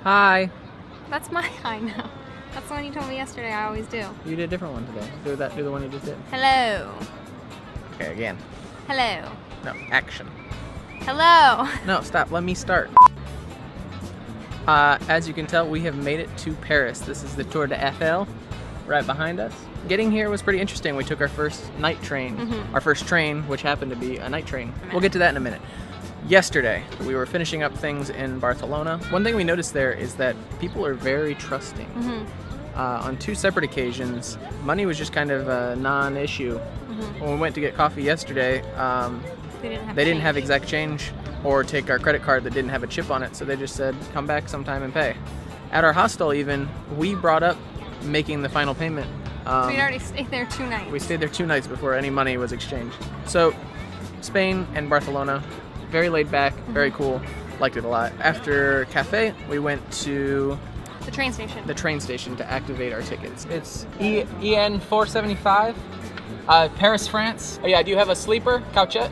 Hi. That's my hi now. That's the one you told me yesterday I always do. You did a different one today. Do the one you just did. Hello. Okay, again. Hello. No, action. Hello. No, stop. Let me start. As you can tell, we have made it to Paris. This is the Tour de Eiffel right behind us. Getting here was pretty interesting. We took our first night train, our first train, which happened to be a night train. We'll get to that in a minute. Yesterday, we were finishing up things in Barcelona. One thing we noticed there is that people are very trusting. On two separate occasions, money was just kind of a non-issue. When we went to get coffee yesterday, they didn't have exact change or take our credit card that didn't have a chip on it, so they just said, come back sometime and pay. At our hostel even, we brought up making the final payment. So we'd already stayed there 2 nights. We stayed there 2 nights before any money was exchanged. So, Spain and Barcelona, very laid back, very cool, liked it a lot. After cafe, we went to the train station. The train station to activate our tickets. It's EN 475, Paris, France. Oh yeah, do you have a sleeper, Couchette?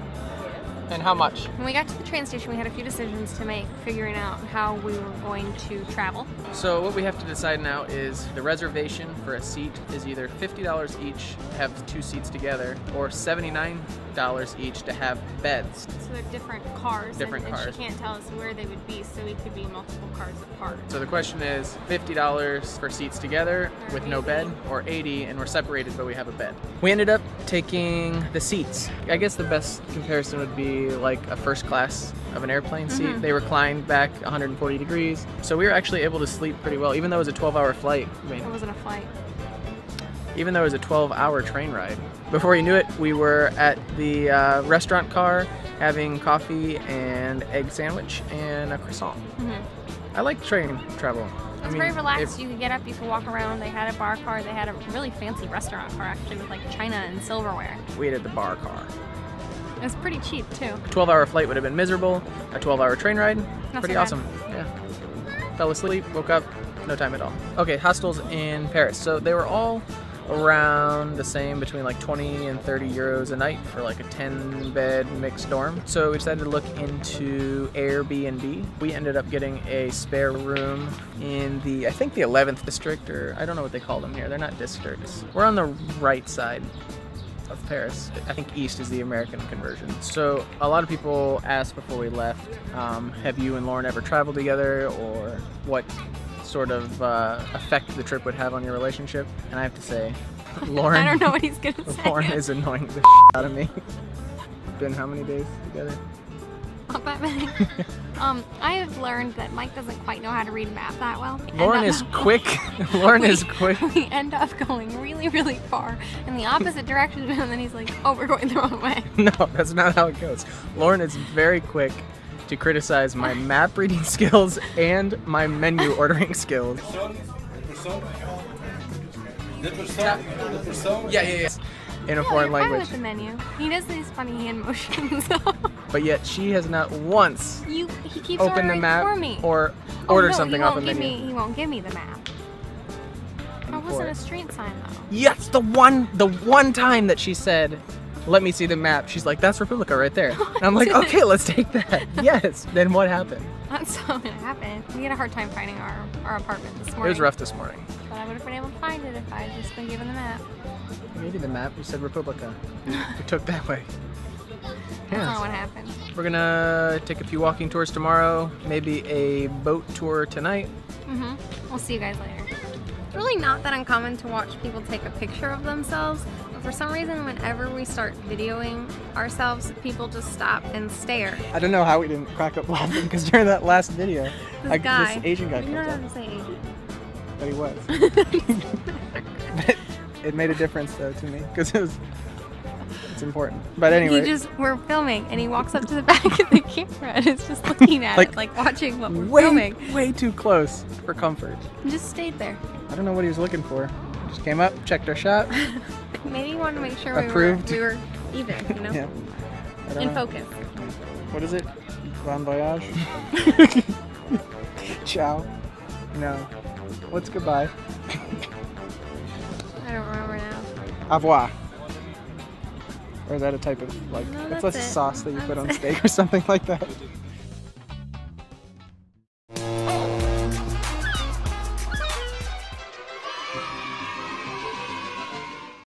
And how much? When we got to the train station, we had a few decisions to make, figuring out how we were going to travel. So what we have to decide now is the reservation for a seat is either $50 each to have 2 seats together, or $79 each to have beds. So they're different cars. Different cars. And she can't tell us where they would be, so it could be multiple cars apart. So the question is $50 for seats together with no bed, or $80 and we're separated but we have a bed. We ended up taking the seats. I guess the best comparison would be like a first class of an airplane seat. They reclined back 140 degrees. So we were actually able to sleep pretty well, even though it was a 12-hour flight. I mean, it wasn't a flight. Even though it was a 12-hour train ride. Before you knew it, we were at the restaurant car having coffee and egg sandwich and a croissant. I like train travel. It was very relaxed. You could get up, you could walk around. They had a bar car. They had a really fancy restaurant car, actually, with like china and silverware. We ate at the bar car. It was pretty cheap, too. A 12-hour flight would have been miserable. A 12-hour train ride, pretty so awesome. Yeah. Fell asleep, woke up, no time at all. Okay, hostels in Paris. So they were all around the same, between like 20 and 30 euros a night for like a 10-bed mixed dorm. So we decided to look into Airbnb. We ended up getting a spare room in the, I think the 11th district, or I don't know what they call them here. They're not districts. We're on the right side of Paris. I think east is the American conversion. So a lot of people asked before we left, have you and Lauren ever traveled together, or what sort of effect the trip would have on your relationship? And I have to say, Lauren, I don't know what he's gonna say. Lauren is annoying the shit out of me. Been how many days together? Not that many. I have learned that Mike doesn't quite know how to read a map that well. Lauren is quick. Lauren is quick. We end up going really, really far in the opposite direction, and then he's like, oh, we're going the wrong way. No, that's not how it goes. Lauren is very quick to criticize my map reading skills and my menu ordering skills. Yeah. In a foreign language. With the menu. He does these funny hand motions. But yet she has not once he keeps opened the map for me. or ordered something off a menu. He won't give me the map. That wasn't a street sign though. Yes, the one time that she said, let me see the map. She's like, that's Republica right there. And I'm like, okay, let's take that. Yes. Then what happened? That's not what happened. We had a hard time finding our apartment this morning. It was rough this morning. But I would have been able to find it if I had just been given the map. I gave you the map. You said Republica. We took that way. That's not what happened. We're gonna take a few walking tours tomorrow. Maybe a boat tour tonight. We'll see you guys later. It's really not that uncommon to watch people take a picture of themselves, but for some reason, whenever we start videoing ourselves, people just stop and stare. I don't know how we didn't crack up laughing, because during that last video, this Asian guy comes up. You don't have to say Asian. But he was. But it made a difference though to me, because it's important. But anyway. We're filming, and he walks up to the back of the camera and is just looking at it, like watching what we're filming. Way too close for comfort. And just stayed there. I don't know what he was looking for. Just came up, checked our shot. Maybe he wanted to make sure we were even, you know? Yeah. In focus. What is it? Bon voyage? Ciao. No. What's goodbye? I don't remember now. Au revoir. Or is that a type of, like, No, that's that's a it. sauce that you put on steak or something like that?